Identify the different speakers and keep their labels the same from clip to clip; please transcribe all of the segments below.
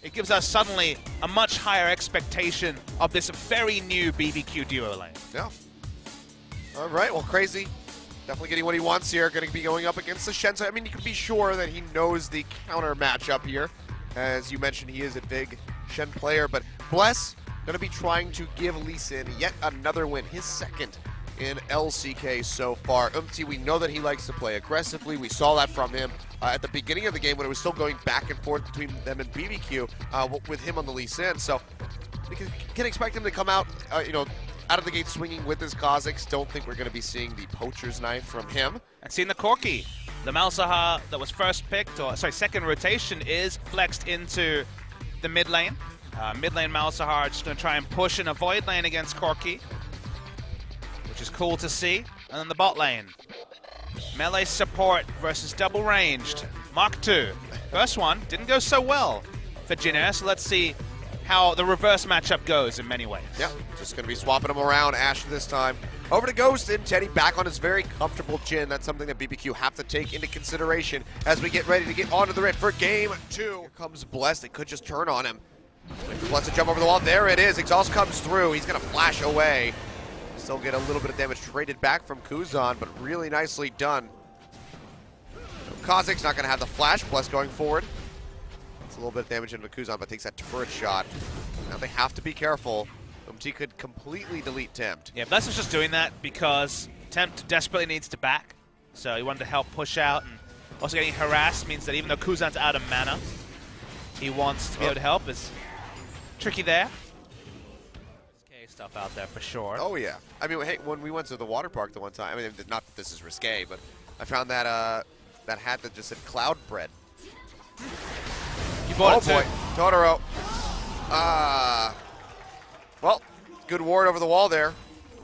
Speaker 1: it gives us suddenly a much higher expectation of this very new BBQ duo lane.
Speaker 2: Yeah. All right, well, Crazy definitely getting what he wants here. Going to be going up against the Shen. So, I mean, you can be sure that he knows the counter matchup here. As you mentioned, he is a big Shen player, but Bless going to be trying to give Lee Sin yet another win, his second in LCK so far. We know that he likes to play aggressively. We saw that from him at the beginning of the game when it was still going back and forth between them and BBQ with him on the Lee Sin. So we can expect him to come out, out of the gate swinging with his Kha'Zix. Don't think we're going to be seeing the poacher's knife from him.
Speaker 1: And seeing the Corki, the Malzahar that was first picked, or sorry, second rotation, is flexed into the mid lane. Mid lane Malzahar just going to try and push in a void lane against Corki, which is cool to see. And then the bot lane, melee support versus double ranged. Mark II. First one didn't go so well for Jin Air, so let's see how the reverse matchup goes in many ways.
Speaker 2: Yeah, just going to be swapping them around. Ash this time. Over to Ghost and Teddy back on his very comfortable Jin. That's something that BBQ have to take into consideration as we get ready to get onto the red for game 2. Here comes Bless. They could just turn on him. Wait for Bless to jump over the wall. There it is. Exhaust comes through. He's going to flash away. Still get a little bit of damage traded back from Kuzan, but really nicely done. Kha'Zix not going to have the flash. Bless going forward. It's a little bit of damage into Kuzan, but takes that turret shot. Now they have to be careful. Could completely delete Tempt.
Speaker 1: Yeah, Bless is just doing that because Tempt desperately needs to back. So he wanted to help push out, and also getting harassed means that even though Kuzan's out of mana, he wants to be able to help. It's tricky there. LCK stuff out there for sure.
Speaker 2: Oh yeah. I mean, hey, when we went to the water park the one time, I mean, not that this is risque, but I found that that hat that just said cloud bread.
Speaker 1: You bought it too.
Speaker 2: Oh boy, Totoro. Well, good ward over the wall there.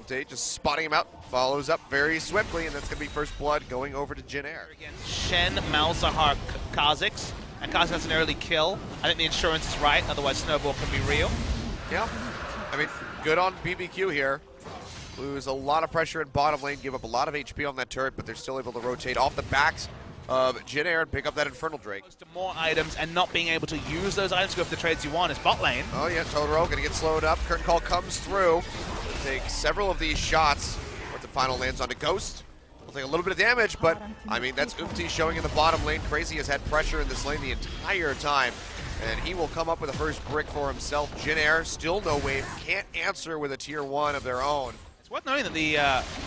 Speaker 2: Just spotting him out, follows up very swiftly, and that's going to be first blood going over to Jin Air.
Speaker 1: Shen, Malzahar, Kha'Zix, and Kha'Zix has an early kill. I think the insurance is right, otherwise Snowball can be real.
Speaker 2: Yeah, I mean, good on BBQ here. Lose a lot of pressure in bottom lane, give up a lot of HP on that turret, but they're still able to rotate off the backs of Jin Air and pick up that Infernal Drake.
Speaker 1: To more items and not being able to use those items to go for the trades you want is bot lane.
Speaker 2: Oh yeah, Totoro gonna get slowed up. Curtain Call comes through. Take several of these shots. But the final lands on a Ghost. Will take a little bit of damage, but I mean that's showing in the bottom lane. Crazy has had pressure in this lane the entire time. And he will come up with the first brick for himself. Jin Air, still no wave, can't answer with a tier 1 of their own.
Speaker 1: It's worth noting that the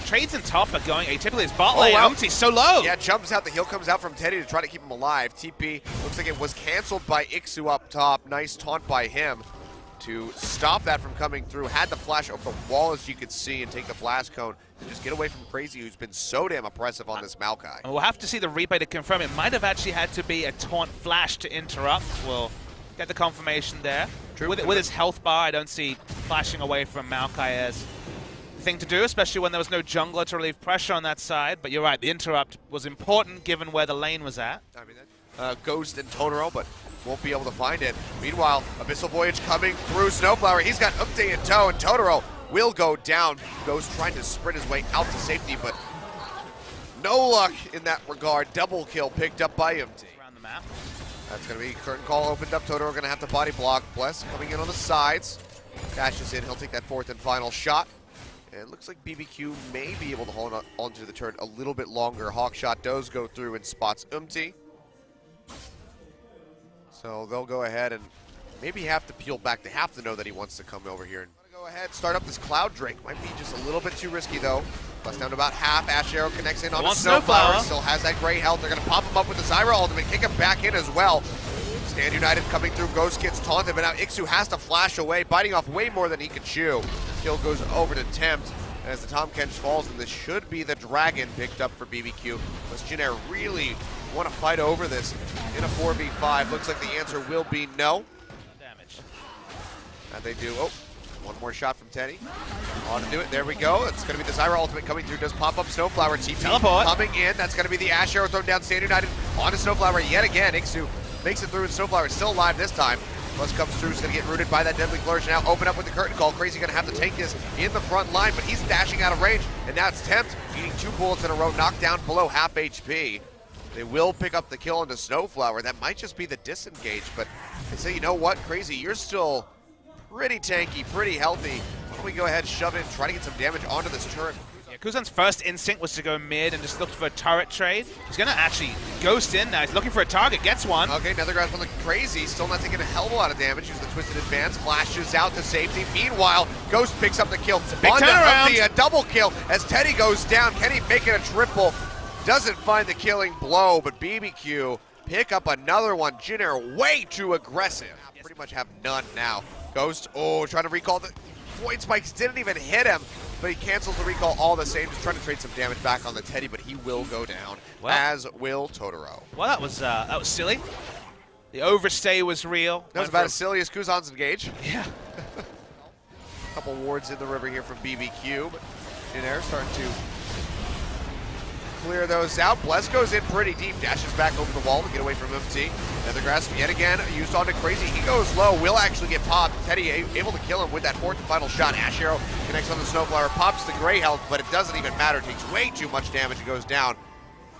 Speaker 1: trades in top are going atypically. His bot lane, Umti's so low.
Speaker 2: Yeah, jumps out, the heal comes out from Teddy to try to keep him alive. TP looks like it was canceled by Ixu up top. Nice taunt by him to stop that from coming through. Had the flash over the wall, as you could see, and take the blast cone and just get away from Crazy, who's been so damn oppressive on this Maokai.
Speaker 1: We'll have to see the replay to confirm. It might have actually had to be a taunt flash to interrupt. We'll get the confirmation there.
Speaker 2: True.
Speaker 1: With his health bar, I don't see flashing away from Maokai as the thing to do, especially when there was no jungler to relieve pressure on that side. But you're right, the interrupt was important given where the lane was at.
Speaker 2: I mean, Ghost and Totoro, but won't be able to find it. Meanwhile, Abyssal Voyage coming through Snowflower. He's got Umte in tow, and Totoro will go down. Ghost trying to sprint his way out to safety, but no luck in that regard. Double kill picked up by Umte.
Speaker 1: Around the map.
Speaker 2: That's going to be Curtain Call opened up. Totoro going to have to body block. Bless coming in on the sides. Dashes in. He'll take that fourth and final shot. And it looks like BBQ may be able to hold on to the turret a little bit longer. Hawkshot does go through and spots Umti. So they'll go ahead and maybe have to peel back. They have to know that he wants to come over here. And go ahead, start up this Cloud Drake. Might be just a little bit too risky though. Plus down to about half. Ash Arrow connects in on the Snowflower. Still has that gray health. They're going to pop him up with the Zyra ultimate, kick him back in as well. Stand United coming through. Ghost gets taunted, but now Ixu has to flash away, biting off way more than he could chew. Kill goes over to Tempt. And as the Tom Kench falls, and this should be the Dragon picked up for BBQ. Does Jin Air really want to fight over this in a 4v5? Looks like the answer will be no.
Speaker 1: Damage.
Speaker 2: And they do. Oh, one more shot from Teddy. On to do it. There we go. It's going to be the Zyra ultimate coming through. Does pop up Snowflower. TP
Speaker 1: Teleport.
Speaker 2: coming in. That's going to be the Ash Arrow thrown down. Stand United onto Snowflower yet again. Ixu makes it through, and Snowflower is still alive this time. Plus comes through, is going to get rooted by that Deadly Flourish. Now open up with the Curtain Call. Crazy going to have to take this in the front line, but he's dashing out of range. And now it's Tempt eating 2 bullets in a row, knocked down below half HP. They will pick up the kill into Snowflower. That might just be the disengage, but They say, you know what, Crazy, you're still pretty tanky, pretty healthy. Why don't we go ahead and shove it and try to get some damage onto this turret?
Speaker 1: Yeah, Kuzan's first instinct was to go mid and just look for a turret trade. He's going to actually ghost in now. He's looking for a target, gets one.
Speaker 2: Okay, another guy's looking crazy. Still not taking a hell of a lot of damage. Uses the Twisted Advance, flashes out to safety. Meanwhile, Ghost picks up the kill. It's
Speaker 1: a big turnaround.
Speaker 2: A double kill as Teddy goes down. Can he make it a triple? Doesn't find the killing blow, but BBQ pick up another one. Jin Air way too aggressive. Pretty much have none now. Ghost, trying to recall the Void Spikes, didn't even hit him, but he cancels the recall all the same, just trying to trade some damage back on the Teddy, but he will go down, as will Totoro.
Speaker 1: Well, that was silly. The overstay was real.
Speaker 2: That was about as silly as Kuzan's engage.
Speaker 1: Yeah.
Speaker 2: A couple wards in the river here from BBQ, but Jin Air starting to clear those out. Bless goes in pretty deep, dashes back over the wall to get away from MT. Nether Grasp yet again used onto Crazy. He goes low, will actually get popped. Teddy able to kill him with that fourth and final shot. Ash Arrow connects on the Snowflower, pops the gray health, but it doesn't even matter. Takes way too much damage and goes down.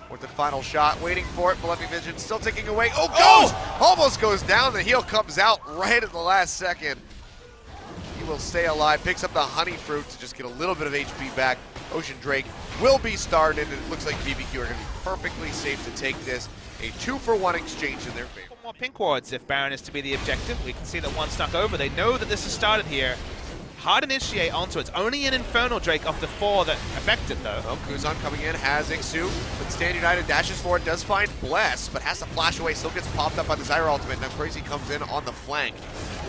Speaker 2: Fourth and final shot, waiting for it. Malefic Vision still ticking away. Goes! Almost goes down. The heal comes out right at the last second. He will stay alive, picks up the Honey Fruit to just get a little bit of HP back. Ocean Drake will be started, and it looks like BBQ are going to be perfectly safe to take this. A 2-for-1 exchange in their favor.
Speaker 1: More pink wards if Baron is to be the objective. We can see that one snuck over. They know that this has started here. Hard initiate onto it. It's only an Infernal Drake off the 4 that affected, though.
Speaker 2: Well, Kuzan coming in, has Ixu, but Stand United dashes forward, does find Bless, but has to flash away, still gets popped up by the Zyra ultimate. Now Crazy comes in on the flank.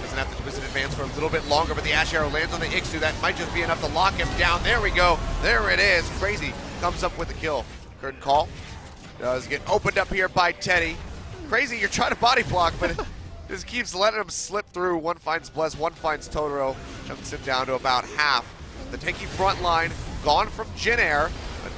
Speaker 2: Doesn't have to twist in advance for a little bit longer, but the Ash Arrow lands on the Ixu. That might just be enough to lock him down. There we go. There it is. Crazy comes up with the kill. Curtain call does get opened up here by Teddy. Crazy, you're trying to body block, but it just keeps letting him slip through. One finds Bless, one finds Totoro. Chunks him down to about half. The tanky front line gone from Jin Air.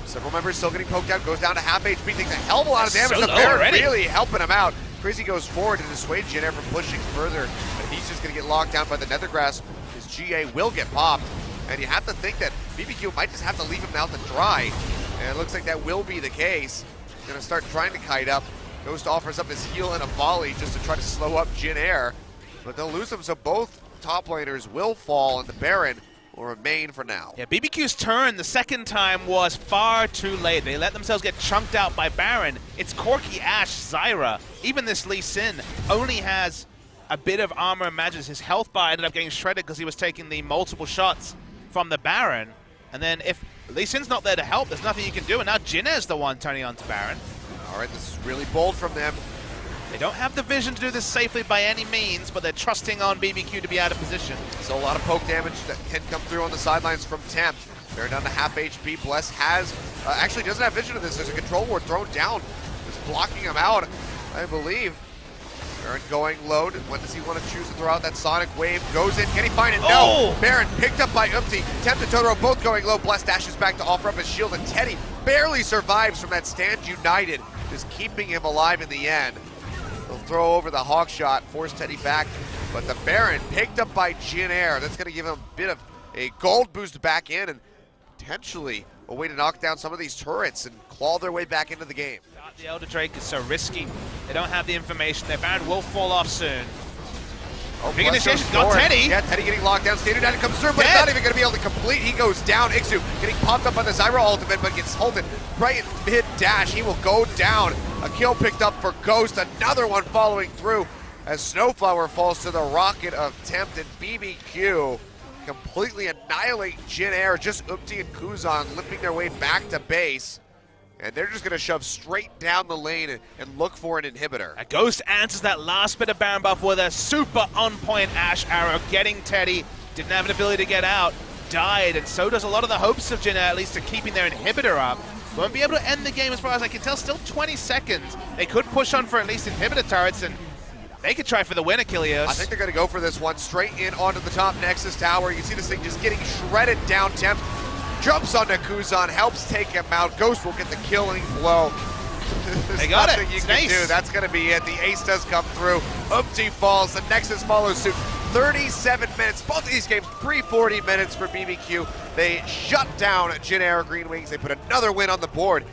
Speaker 2: Several members still getting poked out. Goes down to half HP. Takes a hell of a lot of damage.
Speaker 1: So
Speaker 2: the Baron
Speaker 1: already.
Speaker 2: really helping him out. Crazy goes forward to dissuade Jin Air from pushing further. But he's just going to get locked down by the Nether Grasp. His GA will get popped. And you have to think that BBQ might just have to leave him out to dry. And it looks like that will be the case. Going to start trying to kite up. Ghost offers up his heal and a volley just to try to slow up Jin Air. But they'll lose him, so both top laners will fall, and the Baron will remain for now.
Speaker 1: Yeah, BBQ's turn the second time was far too late. They let themselves get chunked out by Baron. It's Corki, Ashe, Zyra. Even this Lee Sin only has a bit of armor and magic. His health bar ended up getting shredded because he was taking the multiple shots from the Baron. And then if Lee Sin's not there to help, there's nothing you can do. And now Jin Air's the one turning on to Baron.
Speaker 2: All right, this is really bold from them.
Speaker 1: They don't have the vision to do this safely by any means, but they're trusting on BBQ to be out of position.
Speaker 2: So a lot of poke damage that can come through on the sidelines from Temp. They're down to half HP. Bless has, actually doesn't have vision of this. There's a control ward thrown down. Just blocking him out, I believe. Baron going low. When does he want to choose to throw out that Sonic Wave? Goes in. Can he find it? No! Baron picked up by Umpty. Temp and Totoro both going low. Bless dashes back to offer up his shield, and Teddy barely survives from that Stand United, just keeping him alive in the end. They'll throw over the Hawk Shot, force Teddy back, but the Baron picked up by Jin Air. That's going to give him a bit of a gold boost back in, and potentially a way to knock down some of these turrets and claw their way back into the game.
Speaker 1: The Elder Drake is so risky. They don't have the information. Their Baron will fall off soon. Big initiation, got Teddy.
Speaker 2: Yeah, Teddy getting locked down. Stand United comes through, but it's not even going to be able to complete. He goes down. Ixu getting popped up on the Zyra ultimate, but gets halted right in mid-dash. He will go down. A kill picked up for Ghost. Another one following through as Snowflower falls to the rocket of Tempt, and BBQ completely annihilate Jin Air. Just Umpty and Kuzan limping their way back to base. And they're just going to shove straight down the lane and look for an inhibitor.
Speaker 1: A Ghost answers that last bit of Baron buff with a super on-point Ash Arrow, getting Teddy. Didn't have an ability to get out, died, and so does a lot of the hopes of Jin Air, at least to keeping their inhibitor up. Won't be able to end the game as far as I can tell. Still 20 seconds. They could push on for at least inhibitor turrets, and they could try for the win, Achilles.
Speaker 2: I think they're going to go for this one. Straight in onto the top Nexus Tower. You can see this thing just getting shredded down. Temp jumps onto Kuzan, helps take him out. Ghost will get the killing blow.
Speaker 1: They got it.
Speaker 2: You can do. That's going to be it. The ace does come through. Umpty falls. The Nexus follows suit. 37 minutes. Both of these games pre-40 minutes for BBQ. They shut down Jin Air Green Wings. They put another win on the board.